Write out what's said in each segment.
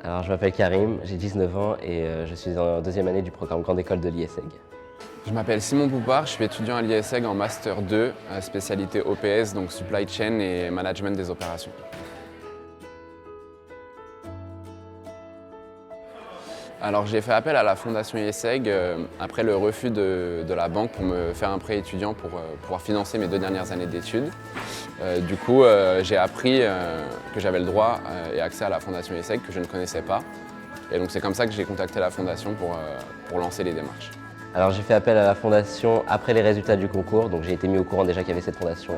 Alors, je m'appelle Karim, j'ai 19 ans et je suis en deuxième année du programme Grande École de l'IESEG. Je m'appelle Simon Poupard, je suis étudiant à l'IESEG en Master 2, spécialité OPS, donc Supply Chain et Management des opérations. Alors j'ai fait appel à la Fondation IESEG après le refus de la banque pour me faire un prêt étudiant pour pouvoir financer mes 2 dernières années d'études. Du coup, j'ai appris que j'avais le droit et accès à la Fondation IESEG que je ne connaissais pas. Et donc c'est comme ça que j'ai contacté la Fondation pour lancer les démarches. Alors, j'ai fait appel à la fondation après les résultats du concours, donc j'ai été mis au courant déjà qu'il y avait cette fondation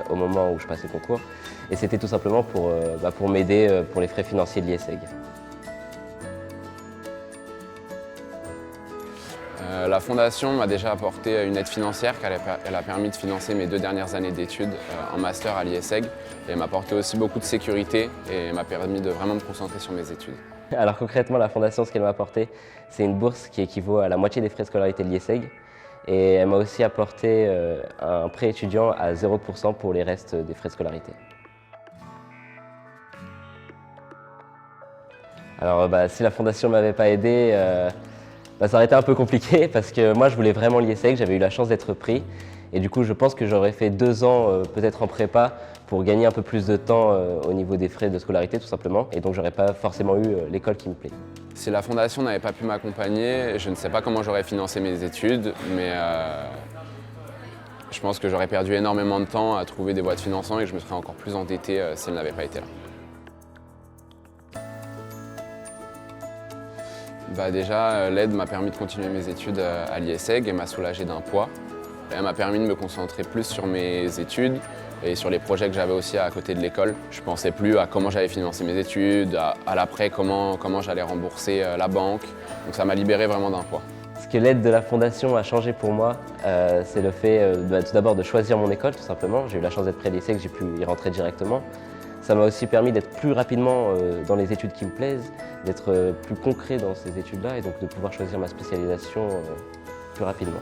au moment où je passais le concours. Et c'était tout simplement pour m'aider pour les frais financiers de l'IESEG. La Fondation m'a déjà apporté une aide financière qu'elle a permis de financer mes 2 dernières années d'études en master à l'IESEG. Et elle m'a apporté aussi beaucoup de sécurité et m'a permis de vraiment me concentrer sur mes études. Alors concrètement, la fondation, ce qu'elle m'a apporté, c'est une bourse qui équivaut à la moitié des frais de scolarité de l'IESEG. Et elle m'a aussi apporté un prêt étudiant à 0% pour les restes des frais de scolarité. Alors si la fondation ne m'avait pas aidé, ça aurait été un peu compliqué parce que moi je voulais vraiment l'IESEG, j'avais eu la chance d'être pris. Et du coup je pense que j'aurais fait 2 ans peut-être en prépa pour gagner un peu plus de temps au niveau des frais de scolarité tout simplement. Et donc j'aurais pas forcément eu l'école qui me plaît. Si la Fondation n'avait pas pu m'accompagner, je ne sais pas comment j'aurais financé mes études, mais je pense que j'aurais perdu énormément de temps à trouver des voies de financement et je me serais encore plus endetté si elle n'avait pas été là. Déjà, l'aide m'a permis de continuer mes études à l'IESEG et m'a soulagé d'un poids. Elle m'a permis de me concentrer plus sur mes études et sur les projets que j'avais aussi à côté de l'école. Je ne pensais plus à comment j'allais financer mes études, à l'après, comment j'allais rembourser la banque. Donc ça m'a libéré vraiment d'un poids. Ce que l'aide de la Fondation a changé pour moi, c'est le fait tout d'abord de choisir mon école tout simplement. J'ai eu la chance d'être près de l'IESEG, j'ai pu y rentrer directement. Ça m'a aussi permis d'être plus rapidement dans les études qui me plaisent, d'être plus concret dans ces études-là et donc de pouvoir choisir ma spécialisation plus rapidement.